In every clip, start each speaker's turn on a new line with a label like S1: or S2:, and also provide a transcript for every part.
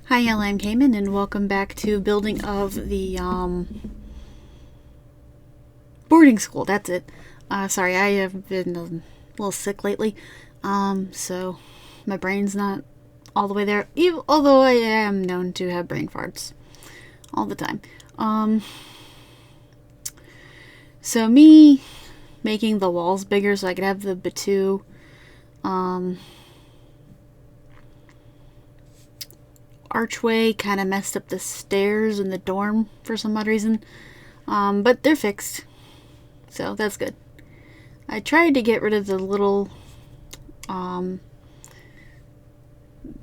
S1: Hi, I'm Cayman, and welcome back to building of the boarding school. That's it. Sorry, I have been a little sick lately, so my brain's not all the way there. Although I am known to have brain farts all the time. So me making the walls bigger so I could have the Batu archway kind of messed up the stairs in the dorm for some odd reason. But they're fixed, so that's good. I tried to get rid of the little,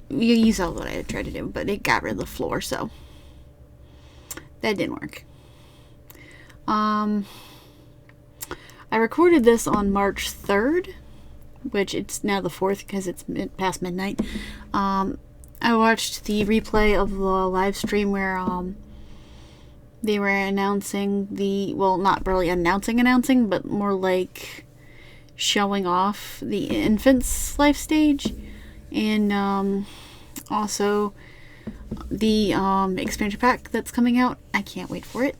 S1: you saw what I tried to do, but it got rid of the floor, so that didn't work. I recorded this on March 3rd, which it's now the 4th because it's past midnight. I watched the replay of the live stream where they were announcing not really announcing, but more like showing off the infant's life stage, and also the expansion pack that's coming out. I can't wait for it.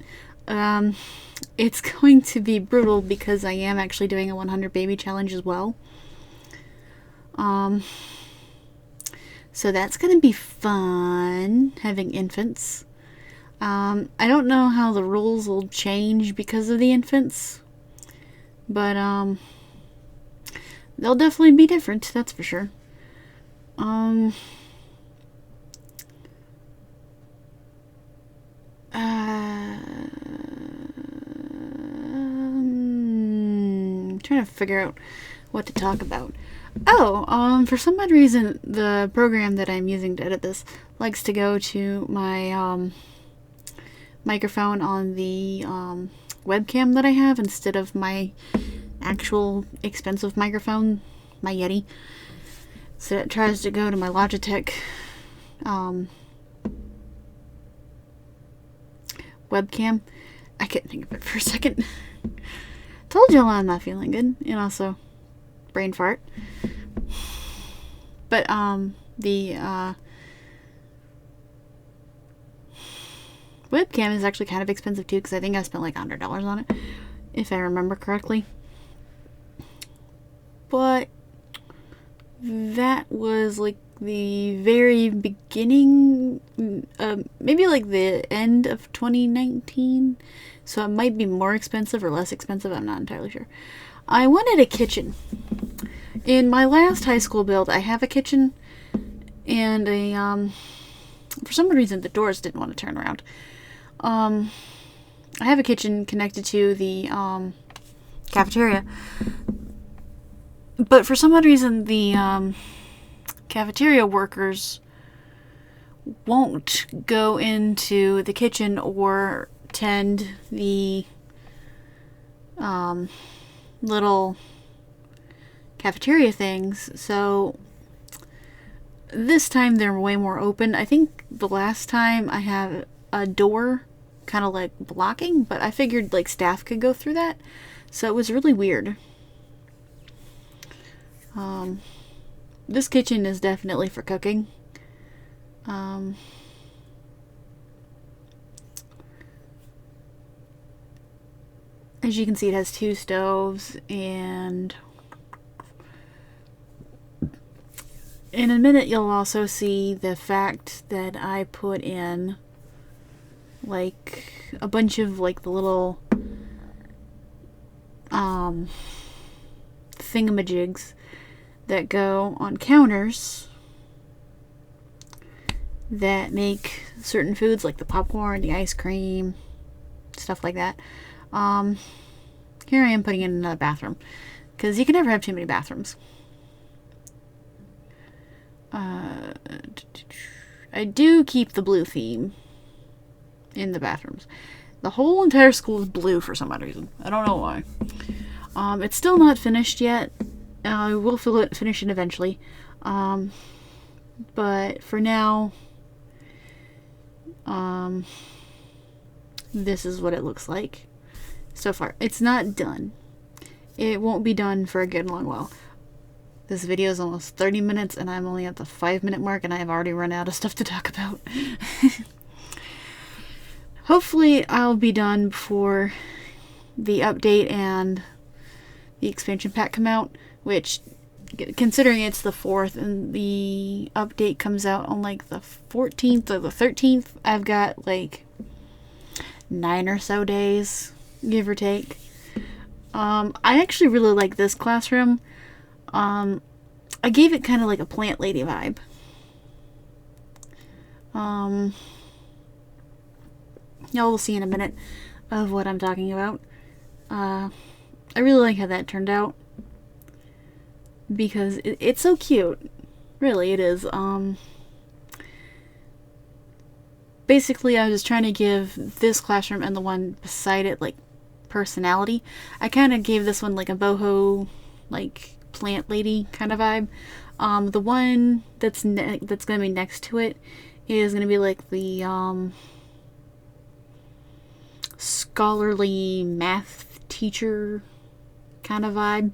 S1: It's going to be brutal because I am actually doing a 100 baby challenge as well. So that's going to be fun, having infants. I don't know how the rules will change because of the infants, but they'll definitely be different, that's for sure. I'm trying to figure out what to talk about. For some odd reason, the program that I'm using to edit this likes to go to my microphone on the webcam that I have instead of my actual expensive microphone, my Yeti. So it tries to go to my Logitech webcam. I couldn't think of it for a second. Told y'all I'm not feeling good, and also brain fart. But the webcam is actually kind of expensive too, because I think I spent like $100 on it, if I remember correctly. But that was like the very beginning, maybe like the end of 2019. So it might be more expensive or less expensive. I'm not entirely sure. I wanted a kitchen. In my last high school build, I have a kitchen and for some reason the doors didn't want to turn around. I have a kitchen connected to the cafeteria, but for some odd reason the cafeteria workers won't go into the kitchen or tend the little cafeteria things. So this time they're way more open. I think the last time I had a door kind of like blocking, but I figured like staff could go through that. So it was really weird. This kitchen is definitely for cooking. As you can see, it has 2 stoves, and in a minute you'll also see the fact that I put in like a bunch of like the little thingamajigs that go on counters that make certain foods like the popcorn, the ice cream, stuff like that. Here I am putting in another bathroom, because you can never have too many bathrooms. I do keep the blue theme in the bathrooms. The whole entire school is blue for some odd reason. I don't know why. It's still not finished yet. I will finish it eventually. But for now, this is what it looks like so far. It's not done. It won't be done for a good long while. This video is almost 30 minutes and I'm only at the 5-minute mark and I have already run out of stuff to talk about. Hopefully I'll be done before the update and the expansion pack come out, which, considering it's the 4th and the update comes out on like the 14th or the 13th, I've got like 9 or so days, give or take. I actually really like this classroom. I gave it kind of like a plant lady vibe. Y'all will see in a minute of what I'm talking about. I really like how that turned out, because it's so cute. Really, it is. Basically, I was trying to give this classroom and the one beside it, like, personality. I kind of gave this one, like, a boho, like, plant lady kind of vibe. The one that's going to be next to it is going to be, like, the, scholarly math teacher kind of vibe.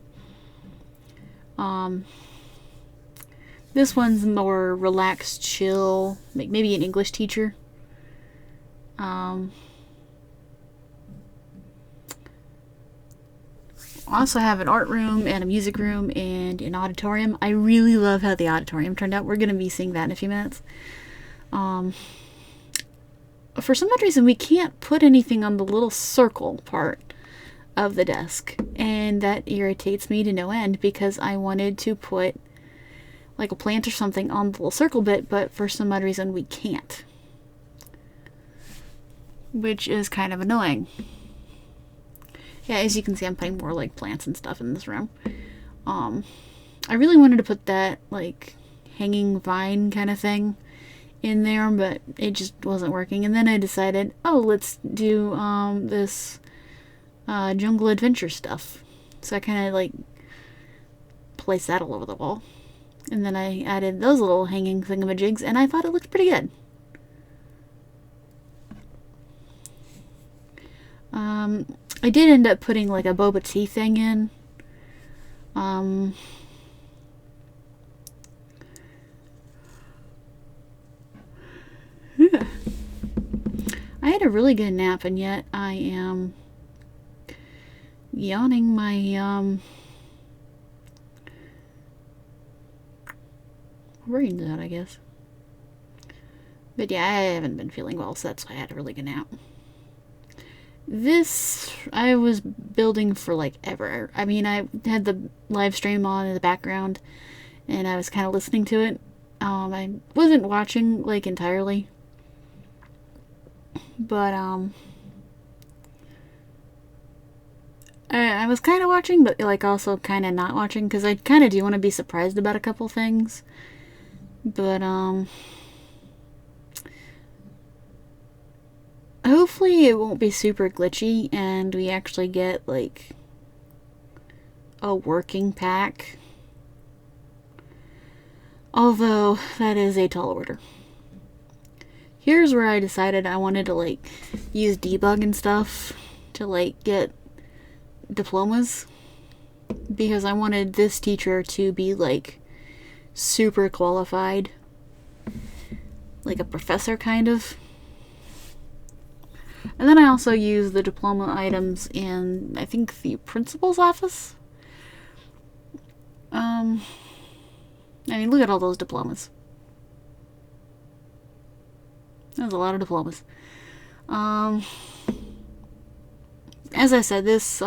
S1: This one's more relaxed, chill, maybe an English teacher. Also have an art room and a music room and an auditorium. I really love how the auditorium turned out. We're going to be seeing that in a few minutes. For some odd reason, we can't put anything on the little circle part of the desk, and that irritates me to no end, because I wanted to put like a plant or something on the little circle bit, but for some odd reason we can't, which is kind of annoying. Yeah, as you can see, I'm putting more like plants and stuff in this room. I really wanted to put that like hanging vine kind of thing in there, but it just wasn't working. And then I decided, oh, let's do this jungle adventure stuff. So I kind of like placed that all over the wall. And then I added those little hanging thingamajigs, and I thought it looked pretty good. I did end up putting like a boba tea thing in. Yeah. I had a really good nap, and yet I am yawning my brains out, I guess. But yeah, I haven't been feeling well, so that's why I had a really good nap. This I was building for like ever. I mean, I had the live stream on in the background and I was kind of listening to it. I wasn't watching like entirely, but I was kind of watching, but like also kind of not watching, because I kind of do want to be surprised about a couple things. But hopefully it won't be super glitchy and we actually get like a working pack. Although that is a tall order. Here's where I decided I wanted to like use debug and stuff to like get diplomas, because I wanted this teacher to be like super qualified, like a professor kind of. And then I also use the diploma items in, I think, the principal's office. I mean, look at all those diplomas. There's a lot of diplomas. As I said, this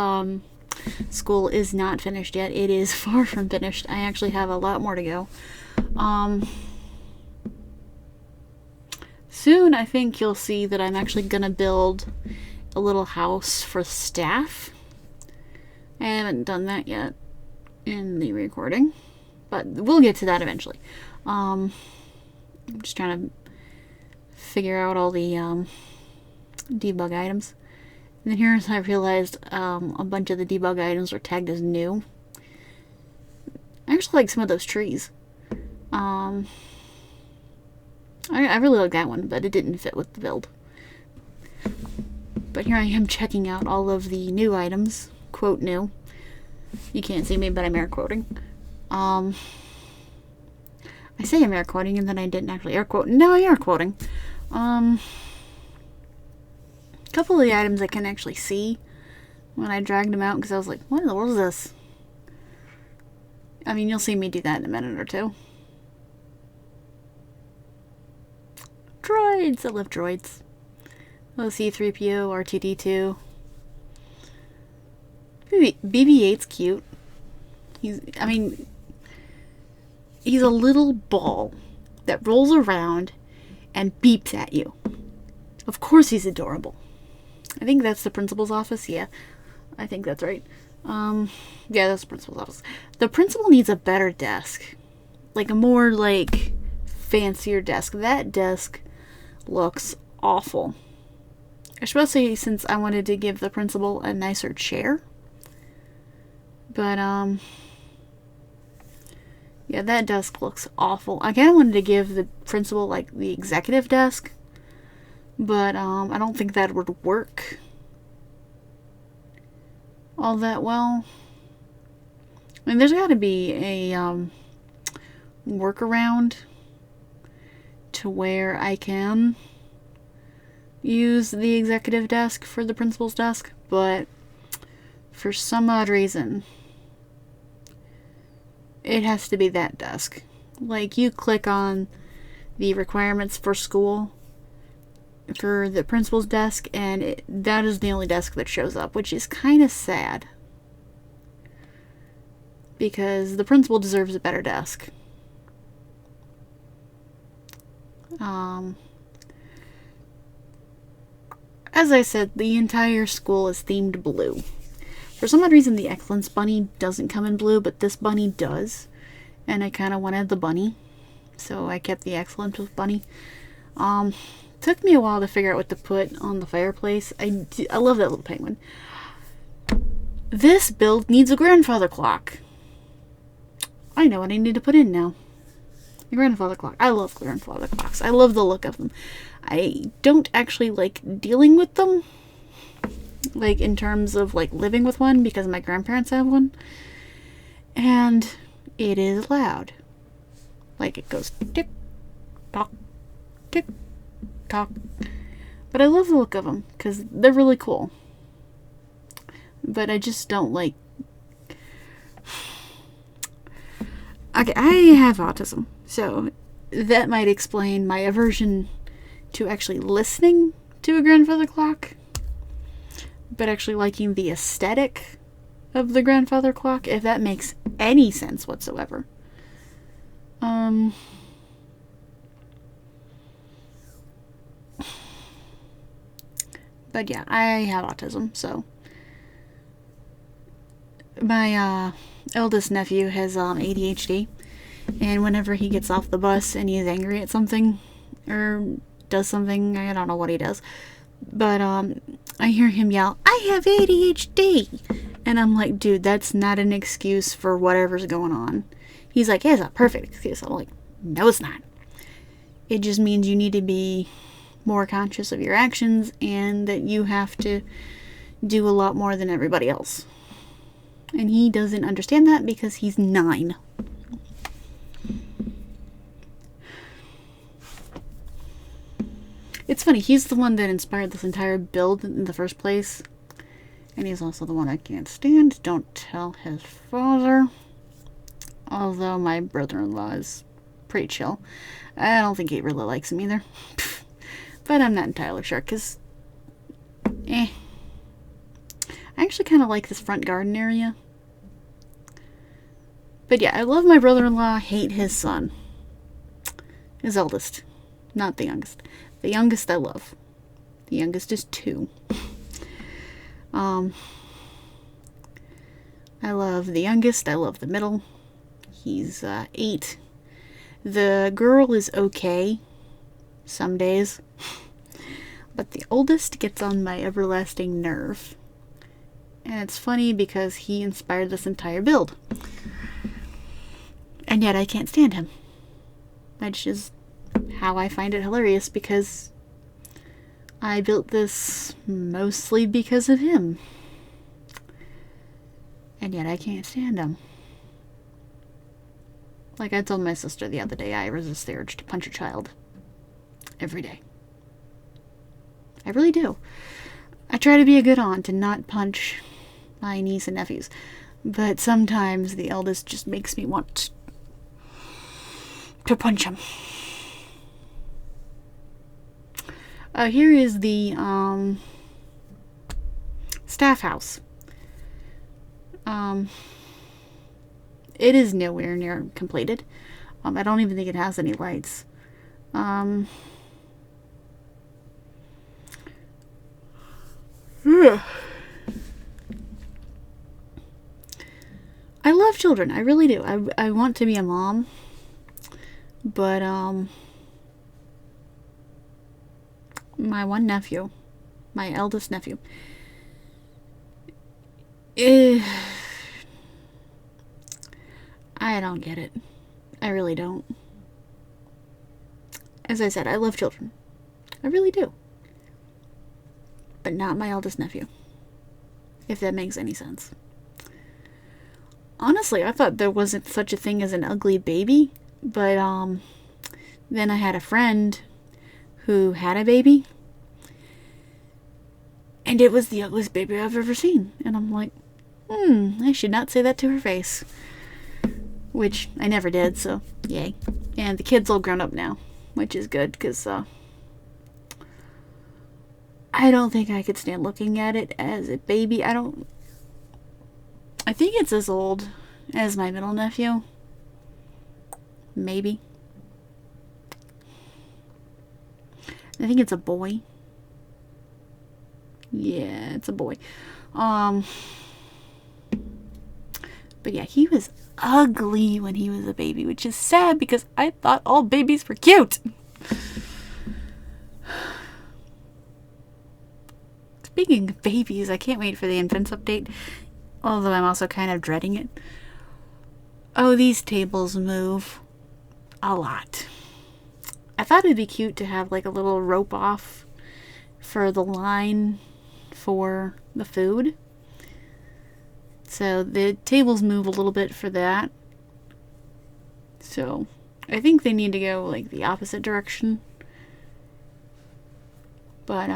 S1: school is not finished yet. It is far from finished. I actually have a lot more to go. Soon, I think you'll see that I'm actually gonna build a little house for staff. I haven't done that yet in the recording, but we'll get to that eventually. I'm just trying to figure out all the debug items. And then here I realized a bunch of the debug items were tagged as new. I actually like some of those trees. I really like that one, but it didn't fit with the build. But here I am checking out all of the new items. Quote new. You can't see me, but I'm air quoting. I say I'm air quoting and then I didn't actually air quote. No, I air quoting. A couple of the items I can actually see when I dragged them out because I was like, what in the world is this? I mean, you'll see me do that in a minute or two. Droids! I love droids. C-3PO, R2-D2. BB-8's cute. He's a little ball that rolls around and beeps at you. Of course he's adorable. I think that's the principal's office. Yeah, I think that's right. Yeah, that's the principal's office. The principal needs a better desk. Like a more, fancier desk. That desk looks awful. Especially since I wanted to give the principal a nicer chair. But, yeah, that desk looks awful. I kind of wanted to give the principal, the executive desk. But, I don't think that would work all that well. I mean, there's got to be a, workaround to where I can use the executive desk for the principal's desk, but for some odd reason, it has to be that desk. You click on the requirements for school for the principal's desk, and that is the only desk that shows up, which is kind of sad. Because the principal deserves a better desk. As I said, the entire school is themed blue. For some odd reason, the Excellence Bunny doesn't come in blue, but this bunny does. And I kind of wanted the bunny, so I kept the Excellence Bunny. Took me a while to figure out what to put on the fireplace. I love that little penguin. This build needs a grandfather clock. I know what I need to put in now. A grandfather clock. I love grandfather clocks. I love the look of them. I don't actually like dealing with them. In terms of, living with one, because my grandparents have one. And it is loud. It goes tick, tock, tick, tock. But I love the look of them, because they're really cool. But I just don't like... Okay, I have autism, so that might explain my aversion to actually listening to a grandfather clock, but actually liking the aesthetic of the grandfather clock, if that makes any sense whatsoever. But yeah, I have autism, so my eldest nephew has ADHD, and whenever he gets off the bus and he's angry at something or does something, I don't know what he does, but I hear him yell, "I have ADHD," and I'm like, dude, that's not an excuse for whatever's going on. He's like, yeah, it's a perfect excuse. I'm like, no, it's not. It just means you need to be more conscious of your actions and that you have to do a lot more than everybody else. And he doesn't understand that because he's 9. It's funny, he's the one that inspired this entire build in the first place. And he's also the one I can't stand. Don't tell his father. Although my brother-in-law is pretty chill. I don't think he really likes him either. But I'm not entirely sure, because... I actually kind of like this front garden area. But yeah, I love my brother-in-law, hate his son. His eldest. Not the youngest. The youngest I love. The youngest is 2. I love the youngest. I love the middle. He's 8. The girl is okay some days. But the oldest gets on my everlasting nerve. And it's funny because he inspired this entire build. And yet I can't stand him. Which is how I find it hilarious, because I built this mostly because of him. And yet I can't stand him. Like I told my sister the other day, I resist the urge to punch a child every day. I really do. I try to be a good aunt and not punch my niece and nephews. But sometimes the eldest just makes me want to punch him. Here is the staff house. It is nowhere near completed. I don't even think it has any lights. I love children. I really do. I want to be a mom. But, my one nephew, my eldest nephew, I don't get it. I really don't. As I said, I love children. I really do. But not my eldest nephew. If that makes any sense. Honestly, I thought there wasn't such a thing as an ugly baby. But, then I had a friend who had a baby. And it was the ugliest baby I've ever seen. And I'm like, I should not say that to her face. Which I never did, so yay. And the kid's all grown up now, which is good, because I don't think I could stand looking at it as a baby. I think it's as old as my middle nephew. Maybe. I think it's a boy. Yeah, it's a boy. But yeah, he was ugly when he was a baby, which is sad because I thought all babies were cute. Speaking of babies, I can't wait for the infants update, although I'm also kind of dreading it. Oh, these tables move a lot. I thought it'd be cute to have like a little rope off for the line for the food. So the tables move a little bit for that. So I think they need to go like the opposite direction. But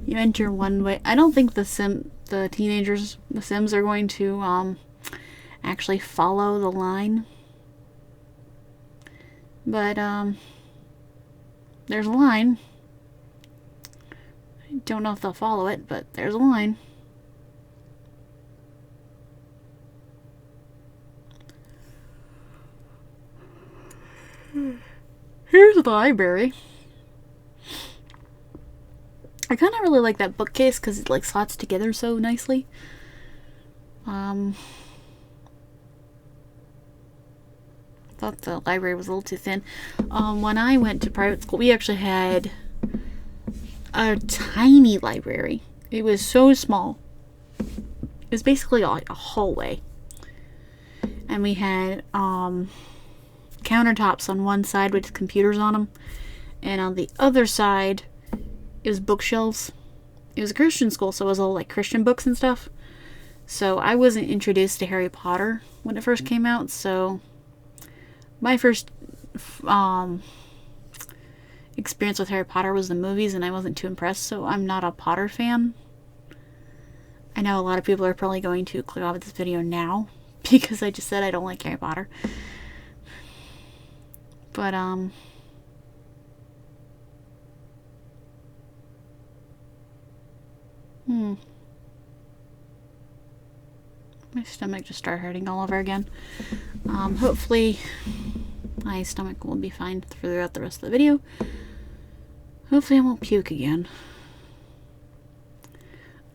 S1: you enter one way. I don't think the Sims are going to actually follow the line. But there's a line. I don't know if they'll follow it, but there's a line. Here's the library. I kind of really like that bookcase because it like slots together so nicely. Thought the library was a little too thin. When I went to private school, we actually had a tiny library. It was so small. It was basically like a hallway. And we had countertops on one side with computers on them. And on the other side, it was bookshelves. It was a Christian school, so it was all like Christian books and stuff. So I wasn't introduced to Harry Potter when it first came out, so my first experience with Harry Potter was the movies, and I wasn't too impressed, so I'm not a Potter fan. I know a lot of people are probably going to click off this video now because I just said I don't like Harry Potter. But, my stomach just started hurting all over again. Hopefully my stomach will be fine throughout the rest of the video. Hopefully I won't puke again.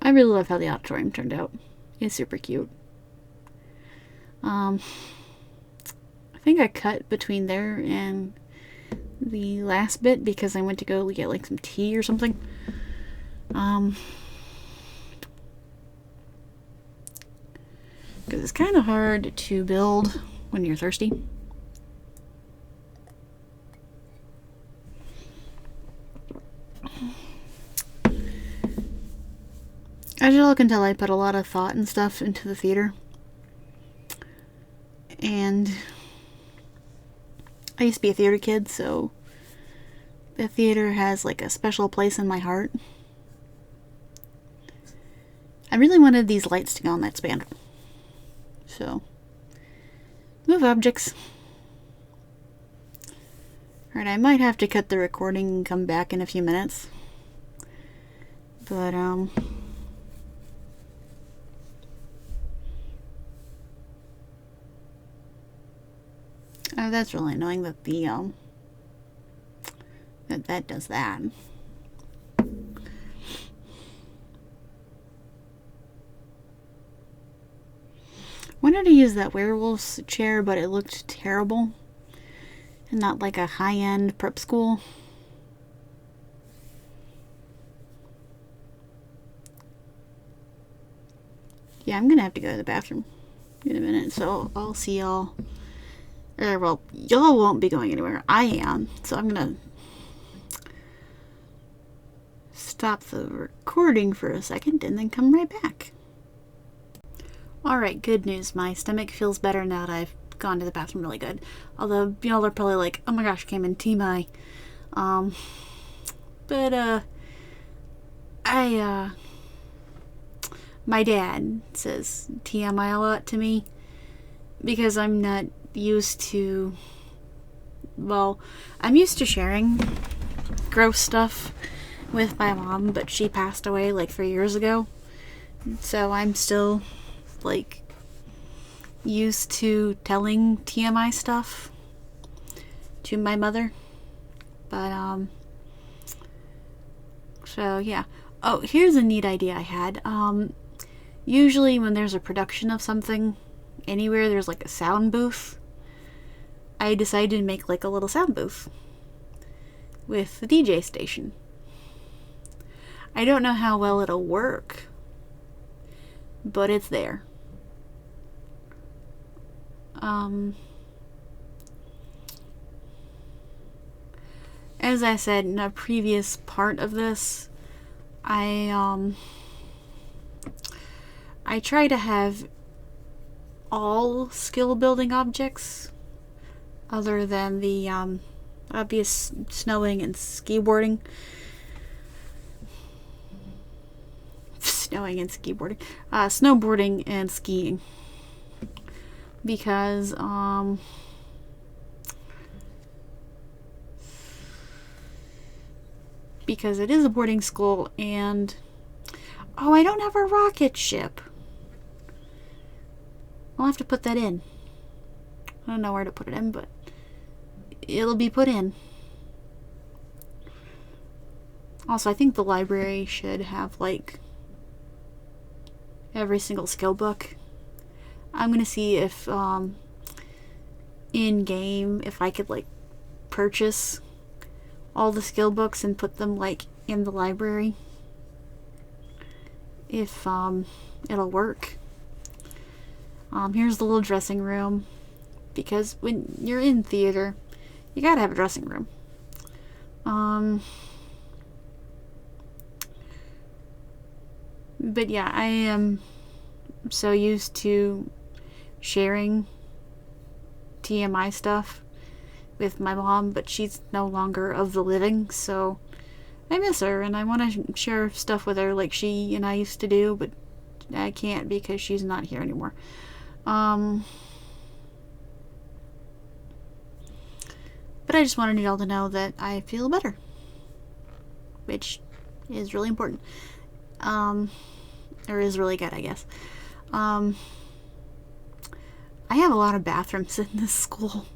S1: I really love how the auditorium turned out. It's super cute. I think I cut between there and the last bit because I went to go get like some tea or something. Because it's kind of hard to build when you're thirsty. As y'all can tell, I put a lot of thought and stuff into the theater. And I used to be a theater kid, so the theater has like a special place in my heart. I really wanted these lights to go on that spanner. So, move objects. Alright, I might have to cut the recording and come back in a few minutes. But, oh, that's really annoying that the, that does that. Wanted to use that werewolf's chair, but it looked terrible. And not like a high-end prep school. Yeah, I'm gonna have to go to the bathroom in a minute, so I'll see y'all. Or, well, y'all won't be going anywhere. I am, so I'm gonna stop the recording for a second and then come right back. Alright, good news. My stomach feels better now that I've gone to the bathroom really good. Although, y'all are probably like, oh my gosh, came in TMI. My dad says TMI a lot to me because I'm not used to, well, I'm used to sharing gross stuff with my mom, but she passed away like 3 years ago. So I'm still like used to telling TMI stuff to my mother. But so yeah. Oh, here's a neat idea I had. Usually when there's a production of something anywhere, there's like a sound booth. I decided to make like a little sound booth with the DJ station. I don't know how well it'll work, but it's there. As I said in a previous part of this, I try to have all skill building objects other than the obvious snowing and skiboarding. Snowboarding and skiing. Because it is a boarding school, and oh, I don't have a rocket ship. I'll have to put that in. I don't know where to put it in, but it'll be put in. Also, I think the library should have like every single skill book. I'm gonna see if in game if I could like purchase all the skill books and put them like in the library, if it'll work. Here's the little dressing room, because when you're in theater you gotta have a dressing room. But yeah, I am so used to sharing TMI stuff with my mom, but she's no longer of the living, so I miss her and I want to share stuff with her like she and I used to do, but I can't because she's not here anymore. But I just wanted y'all to know that I feel better, which is really important. Or is really good, I guess. I have a lot of bathrooms in this school.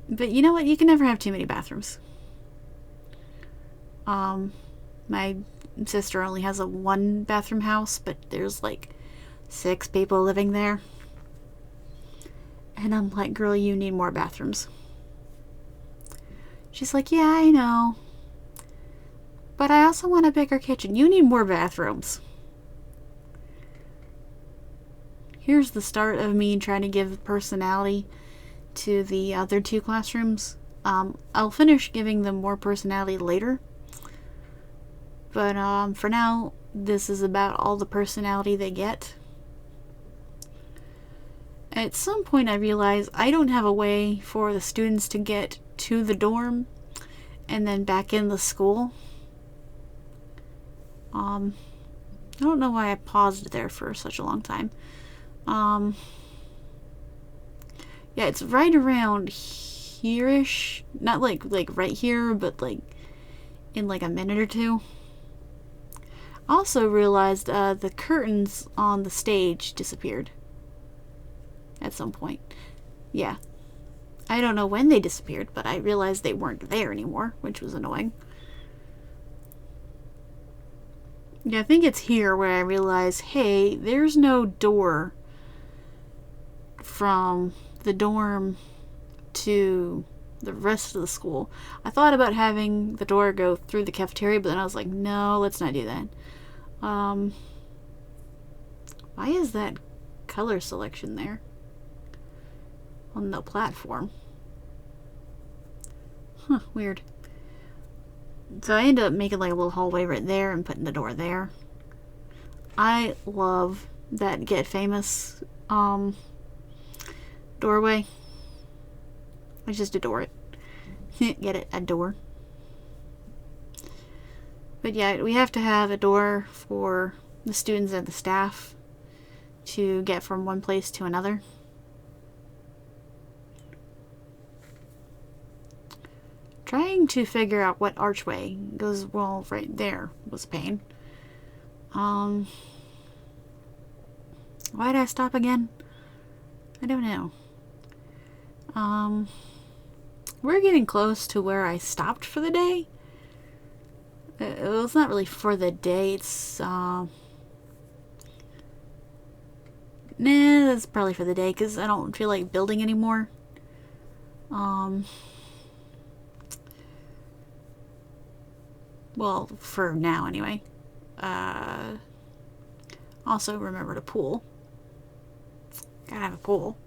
S1: But you know what? You can never have too many bathrooms. My sister only has a 1-bathroom house, but there's like 6 people living there. And I'm like, girl, you need more bathrooms. She's like, yeah, I know. But I also want a bigger kitchen. You need more bathrooms. Here's the start of me trying to give personality to the other 2 classrooms. I'll finish giving them more personality later. But for now, this is about all the personality they get. At some point I realized I don't have a way for the students to get to the dorm and then back in the school. I don't know why I paused there for such a long time. Yeah, it's right around here-ish. Not like right here, but like in like a minute or two. Also realized the curtains on the stage disappeared at some point. Yeah. I don't know when they disappeared, but I realized they weren't there anymore, which was annoying. Yeah, I think it's here where I realize, hey, there's no door from the dorm to the rest of the school. I thought about having the door go through the cafeteria, but then I was like, no, let's not do that. Why is that color selection there on the platform? Huh, weird. So I ended up making like a little hallway right there and putting the door there. I love that Get Famous doorway. I just adore it. Get it? Adore. But yeah, we have to have a door for the students and the staff to get from one place to another. Trying to figure out what archway goes well right there was a pain. Why did I stop again? I don't know. We're getting close to where I stopped for the day. It's not really for the day. It's nah, that's probably for the day because I don't feel like building anymore. Well, for now anyway. Also remember to pool. Gotta have a pool.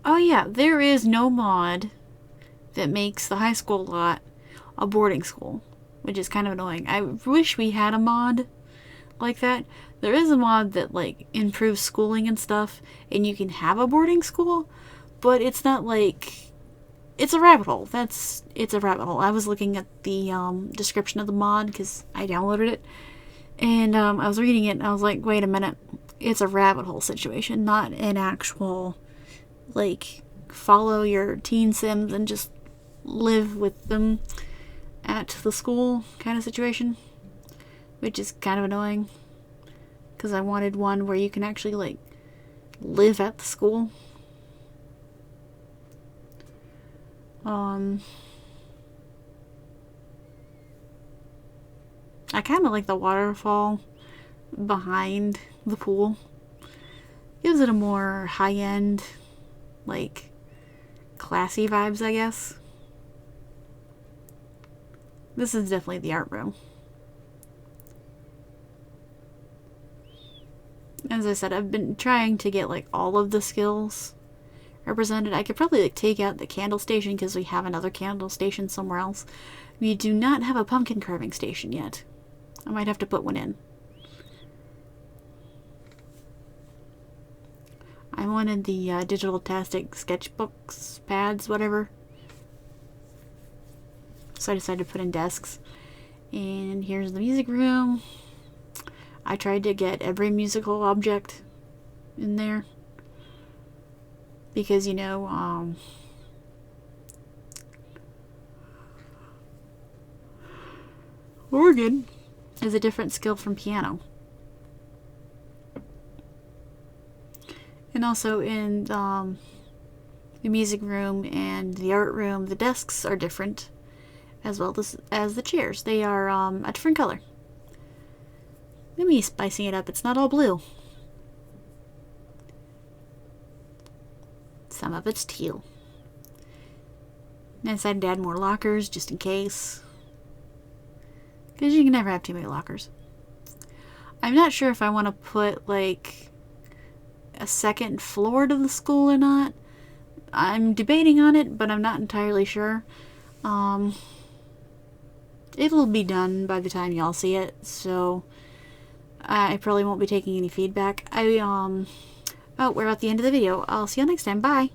S1: Oh yeah, there is no mod that makes the high school lot a boarding school, which is kind of annoying. I wish we had a mod like that. There is a mod that like improves schooling and stuff, and you can have a boarding school, but it's not like it's a rabbit hole. It's a rabbit hole. I was looking at the description of the mod because I downloaded it, and I was reading it, and I was like, wait a minute, it's a rabbit hole situation, not an actual like follow your teen sims and just live with them at the school kind of situation, which is kind of annoying because I wanted one where you can actually like live at the school. I kind of like the waterfall behind the pool. Gives it a more high-end, like, classy vibes, I guess. This is definitely the art room. As I said, I've been trying to get, like, all of the skills represented. I could probably, like, take out the candle station because we have another candle station somewhere else. We do not have a pumpkin carving station yet. I might have to put one in. I wanted the Digital-tastic sketchbooks, pads, whatever. So I decided to put in desks. And here's the music room. I tried to get every musical object in there. Because, you know, organ is a different skill from piano. And also in the music room and the art room, the desks are different, as well as the chairs. They are a different color. Let me spicing it up. It's not all blue. Some of it's teal. I decided to add more lockers just in case. Because you can never have too many lockers. I'm not sure if I want to put, like, a second floor to the school or not. I'm debating on it, but I'm not entirely sure. it'll be done by the time y'all see it, so I probably won't be taking any feedback. Oh, we're at the end of the video. I'll see you next time. Bye!